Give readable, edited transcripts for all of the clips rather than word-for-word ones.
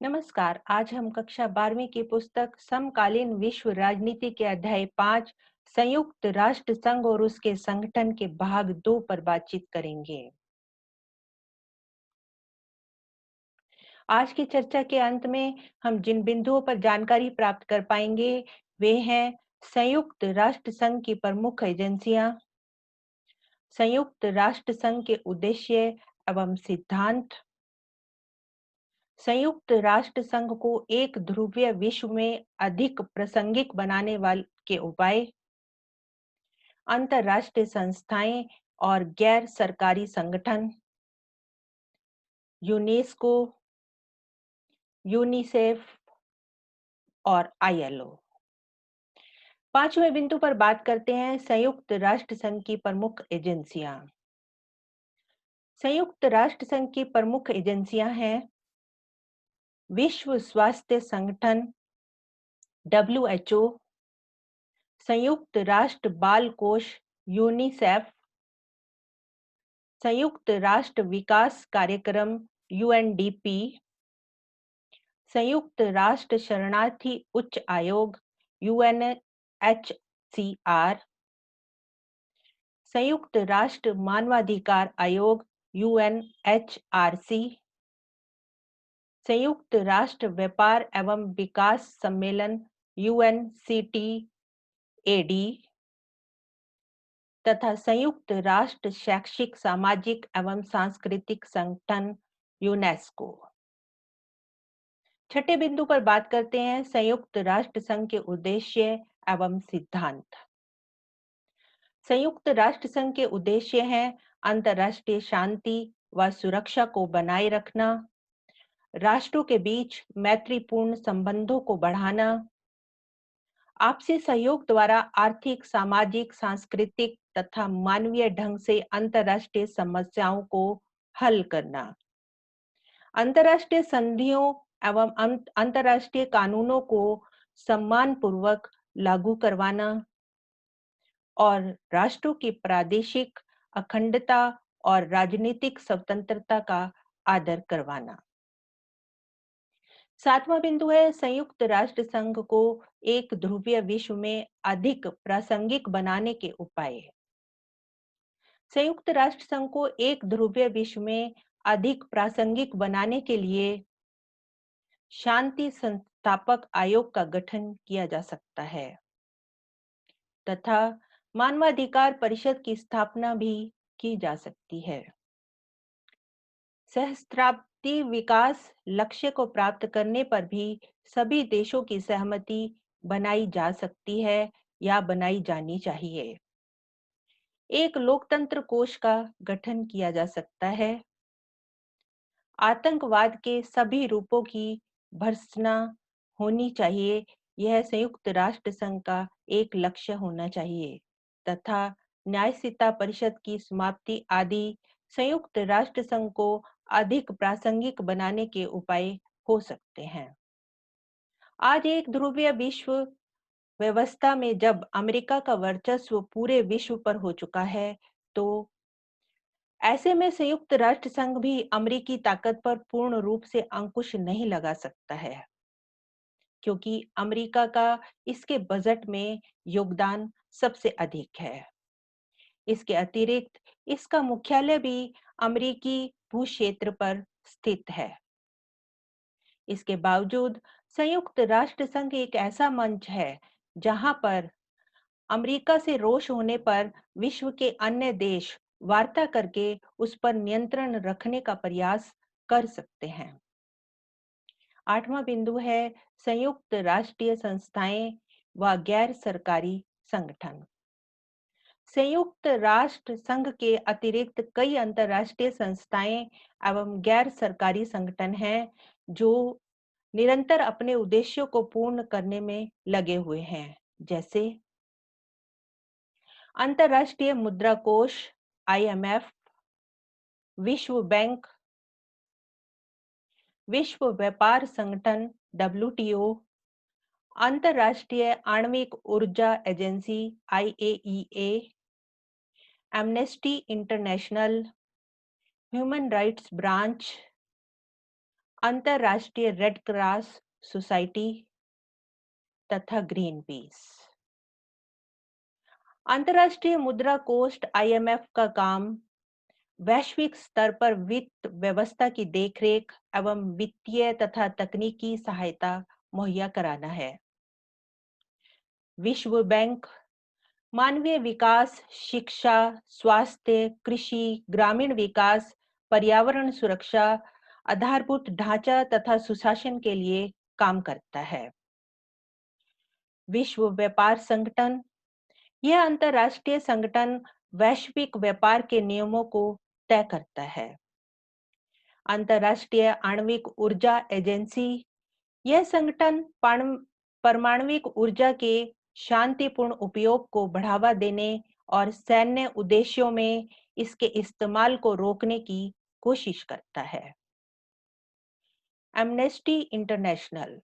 नमस्कार। आज हम कक्षा 12वीं की पुस्तक समकालीन विश्व राजनीति के अध्याय 5 संयुक्त राष्ट्र संघ और उसके संगठन के भाग 2 पर बातचीत करेंगे। आज की चर्चा के अंत में हम जिन बिंदुओं पर जानकारी प्राप्त कर पाएंगे वे हैं संयुक्त राष्ट्र संघ की प्रमुख एजेंसियां, संयुक्त राष्ट्र संघ के उद्देश्य एवं सिद्धांत, संयुक्त राष्ट्र संघ को एक ध्रुवीय विश्व में अधिक प्रासंगिक बनाने वाले के उपाय, अंतर्राष्ट्रीय संस्थाएं और गैर सरकारी संगठन, यूनेस्को, यूनिसेफ और आईएलओ। पांचवें बिंदु पर बात करते हैं संयुक्त राष्ट्र संघ की प्रमुख एजेंसियां। संयुक्त राष्ट्र संघ की प्रमुख एजेंसियां हैं विश्व स्वास्थ्य संगठन डब्ल्यूएचओ, संयुक्त राष्ट्र बाल कोष यूनिसेफ, संयुक्त राष्ट्र विकास कार्यक्रम यूएनडीपी, संयुक्त राष्ट्र शरणार्थी उच्च आयोग यूएनएचसीआर, संयुक्त राष्ट्र मानवाधिकार आयोग यूएनएचआरसी, संयुक्त राष्ट्र व्यापार एवं विकास सम्मेलन यूएनसीटीएडी तथा संयुक्त राष्ट्र शैक्षिक सामाजिक एवं सांस्कृतिक संगठन यूनेस्को। छठे बिंदु पर बात करते हैं संयुक्त राष्ट्र संघ के उद्देश्य एवं सिद्धांत। संयुक्त राष्ट्र संघ के उद्देश्य हैं अंतर्राष्ट्रीय शांति व सुरक्षा को बनाए रखना, राष्ट्रों के बीच मैत्रीपूर्ण संबंधों को बढ़ाना, आपसी सहयोग द्वारा आर्थिक, सामाजिक, सांस्कृतिक तथा मानवीय ढंग से अंतर्राष्ट्रीय समस्याओं को हल करना, अंतर्राष्ट्रीय संधियों एवं अंतर्राष्ट्रीय कानूनों को सम्मानपूर्वक लागू करवाना और राष्ट्रों की प्रादेशिक अखंडता और राजनीतिक स्वतंत्रता का आदर करवाना। सातवां बिंदु है संयुक्त राष्ट्र संघ को एक ध्रुवीय विश्व में अधिक प्रासंगिक बनाने के उपाय। संयुक्त राष्ट्र संघ को एक ध्रुवीय विश्व में अधिक प्रासंगिक बनाने के लिए शांति संस्थापक आयोग का गठन किया जा सकता है तथा मानवाधिकार परिषद की स्थापना भी की जा सकती है। सहस्त्राब्दी विकास लक्ष्य को प्राप्त करने पर भी सभी देशों की सहमति बनाई जा सकती है या बनाई जानी चाहिए। एक लोकतंत्र कोष का गठन किया जा सकता है। आतंकवाद के सभी रूपों की भर्त्सना होनी चाहिए, यह संयुक्त राष्ट्र संघ का एक लक्ष्य होना चाहिए तथा न्यायशीलता परिषद की समाप्ति आदि संयुक्त राष्ट्र संघ को अधिक प्रासंगिक बनाने के उपाय हो सकते हैं। आज एक ध्रुवीय विश्व व्यवस्था में जब अमेरिका का वर्चस्व पूरे विश्व पर हो चुका है, तो ऐसे में संयुक्त राष्ट्र संघ भी अमेरिकी ताकत पर पूर्ण रूप से अंकुश नहीं लगा सकता है, क्योंकि अमेरिका का इसके बजट में योगदान सबसे अधिक है। इसके अतिरिक्त इसका मुख्यालय भी अमेरिकी भूक्षेत्र पर स्थित है। इसके बावजूद संयुक्त राष्ट्र संघ एक ऐसा मंच है जहां पर अमेरिका से रोष होने पर विश्व के अन्य देश वार्ता करके उस पर नियंत्रण रखने का प्रयास कर सकते हैं। आठवां बिंदु है संयुक्त राष्ट्रीय संस्थाएं व गैर सरकारी संगठन। संयुक्त राष्ट्र संघ के अतिरिक्त कई अंतर्राष्ट्रीय संस्थाएं एवं गैर सरकारी संगठन हैं जो निरंतर अपने उद्देश्यों को पूर्ण करने में लगे हुए हैं, जैसे अंतर्राष्ट्रीय मुद्रा कोष आईएमएफ, विश्व बैंक, विश्व व्यापार संगठन डब्ल्यूटीओ, अंतर्राष्ट्रीय आणविक ऊर्जा agency IAEA, amnesty international, human rights branch, अंतर्राष्ट्रीय रेड क्रॉस सोसाइटी तथा ग्रीन पीस। अंतर्राष्ट्रीय मुद्रा कोष आईएमएफ का काम वैश्विक स्तर पर वित्त व्यवस्था की देखरेख एवं वित्तीय तथा तकनीकी सहायता मुहैया कराना है। विश्व बैंक मानवीय विकास, शिक्षा, स्वास्थ्य, कृषि, ग्रामीण विकास, पर्यावरण सुरक्षा, आधारभूत ढांचा तथा सुशासन के लिए काम करता है। विश्व व्यापार संगठन यह अंतर्राष्ट्रीय संगठन वैश्विक व्यापार के नियमों को तय करता है। अंतर्राष्ट्रीय आणविक ऊर्जा एजेंसी यह संगठन परमाणविक ऊर्जा के शांतिपूर्ण उपयोग को बढ़ावा देने और सैन्य उद्देश्यों में इसके इस्तेमाल को रोकने की कोशिश करता है। एमनेस्टी इंटरनेशनल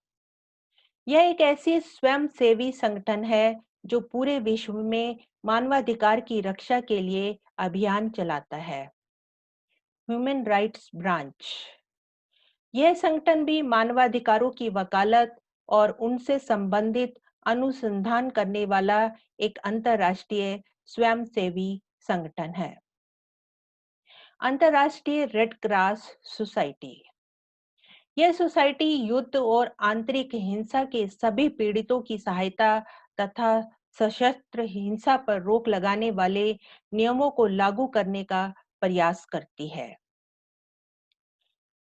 यह एक ऐसी स्वयंसेवी संगठन है जो पूरे विश्व में मानवाधिकार की रक्षा के लिए अभियान चलाता है। ह्यूमन राइट्स ब्रांच यह संगठन भी मानवाधिकारों की वकालत और उनसे संबंधित अनुसंधान करने वाला एक अंतर्राष्ट्रीय स्वयंसेवी संगठन है। अंतर्राष्ट्रीय रेड क्रॉस सोसाइटी यह सोसाइटी युद्ध और आंतरिक हिंसा के सभी पीड़ितों की सहायता तथा सशस्त्र हिंसा पर रोक लगाने वाले नियमों को लागू करने का प्रयास करती है।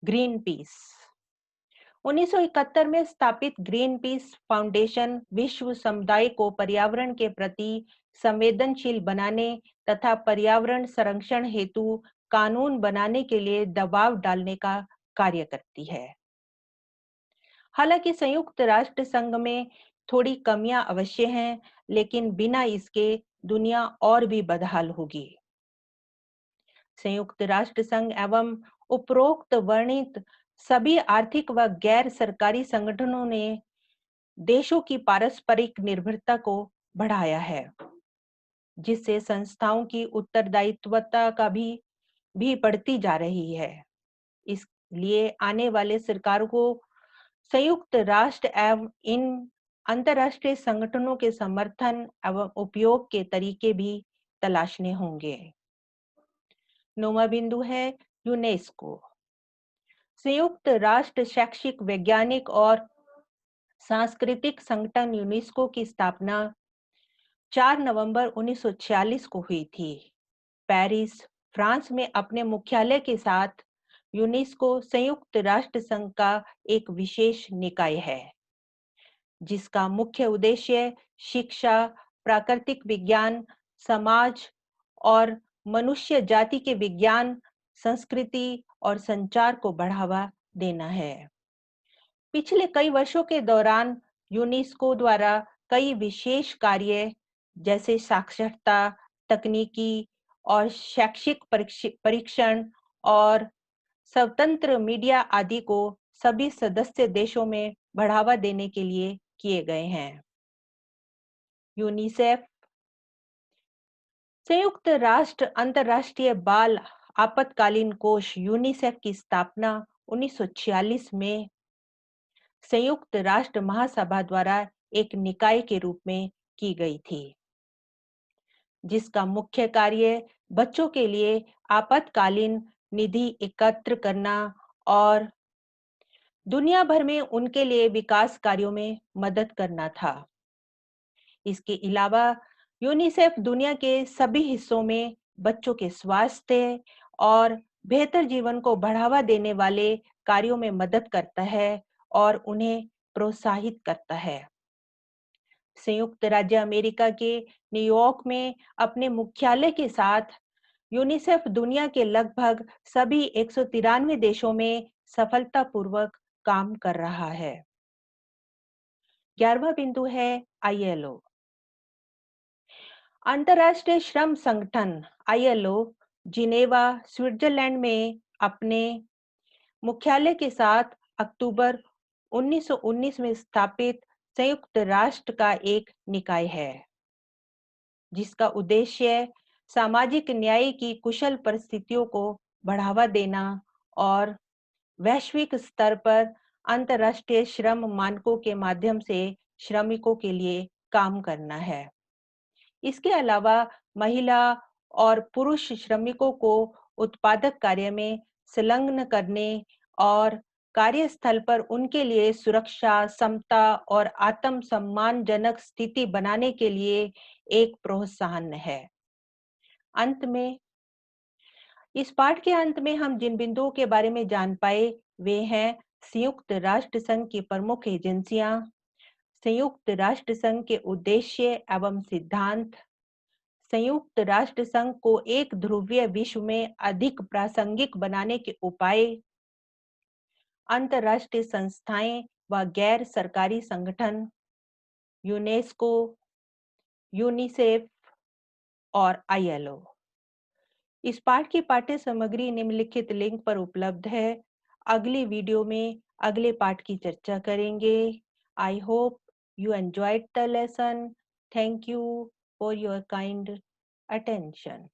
ग्रीन पीस 1971 में स्थापित ग्रीन पीस फाउंडेशन विश्व समुदाय को पर्यावरण के प्रति संवेदनशील बनाने तथा पर्यावरण संरक्षण हेतु कानून बनाने के लिए दबाव डालने का कार्य करती है। हालांकि संयुक्त राष्ट्र संघ में थोड़ी कमियां अवश्य हैं, लेकिन बिना इसके दुनिया और भी बदहाल होगी। संयुक्त राष्ट्र संघ एवं उपरोक्त वर्णित सभी आर्थिक व गैर सरकारी संगठनों ने देशों की पारस्परिक निर्भरता को बढ़ाया है, जिससे संस्थाओं की उत्तरदायित्वता का भी बढ़ती जा रही है। इसलिए आने वाले सरकार को संयुक्त राष्ट्र एवं इन अंतर्राष्ट्रीय संगठनों के समर्थन एवं उपयोग के तरीके भी तलाशने होंगे। 9वां बिंदु है यूनेस्को। संयुक्त राष्ट्र शैक्षिक, वैज्ञानिक और सांस्कृतिक संगठन यूनेस्को की स्थापना 4 नवंबर 1946 को हुई थी। पेरिस, फ्रांस में अपने मुख्यालय के साथ यूनेस्को संयुक्त राष्ट्र संघ का एक विशेष निकाय है, जिसका मुख्य उद्देश्य शिक्षा, प्राकृतिक विज्ञान, समाज और मनुष्य जाति के विज्ञान, संस्कृति और संचार को बढ़ावा देना है। पिछले कई वर्षों के दौरान यूनेस्को द्वारा कई विशेष कार्य जैसे साक्षरता, तकनीकी और शैक्षिक परीक्षण और स्वतंत्र मीडिया आदि को सभी सदस्य देशों में बढ़ावा देने के लिए किए गए हैं। यूनिसेफ संयुक्त राष्ट्र अंतर्राष्ट्रीय बाल आपातकालीन कोष यूनिसेफ की स्थापना 1946 में संयुक्त राष्ट्र महासभा द्वारा एक निकाय के रूप में की गई थी, जिसका मुख्य कार्य बच्चों के लिए आपातकालीन निधि एकत्र करना और दुनिया भर में उनके लिए विकास कार्यों में मदद करना था। इसके अलावा यूनिसेफ दुनिया के सभी हिस्सों में बच्चों के स्वास्थ्य और बेहतर जीवन को बढ़ावा देने वाले कार्यों में मदद करता है और उन्हें प्रोत्साहित करता है। संयुक्त राज्य अमेरिका के न्यूयॉर्क में अपने मुख्यालय के साथ यूनिसेफ दुनिया के लगभग सभी 193 देशों में सफलतापूर्वक काम कर रहा है। 11वां बिंदु है आईएलओ। अंतर्राष्ट्रीय श्रम संगठन आईएलओ जिनेवा, स्विट्जरलैंड में अपने मुख्यालय के साथ अक्टूबर 1919 में स्थापित संयुक्त राष्ट्र का एक निकाय है, जिसका उद्देश्य सामाजिक न्याय की कुशल परिस्थितियों को बढ़ावा देना और वैश्विक स्तर पर अंतर्राष्ट्रीय श्रम मानकों के माध्यम से श्रमिकों के लिए काम करना है। इसके अलावा महिला और पुरुष श्रमिकों को उत्पादक कार्य में संलग्न करने और कार्यस्थल पर उनके लिए सुरक्षा, समता और आत्मसम्मानजनक स्थिति बनाने के लिए एक प्रोत्साहन है। अंत में, इस पाठ के अंत में हम जिन बिंदुओं के बारे में जान पाए वे हैं संयुक्त राष्ट्र संघ की प्रमुख एजेंसियां, संयुक्त राष्ट्र संघ के उद्देश्य एवं सिद्धांत, संयुक्त राष्ट्र संघ को एक ध्रुवीय विश्व में अधिक प्रासंगिक बनाने के उपाय, अंतर्राष्ट्रीय संस्थाएं व गैर सरकारी संगठन, यूनेस्को, यूनिसेफ और ILO। इस पाठ की पाठ्य सामग्री निम्नलिखित लिंक पर उपलब्ध है। अगली वीडियो में अगले पाठ की चर्चा करेंगे। I hope you enjoyed the lesson. Thank you for your kind attention.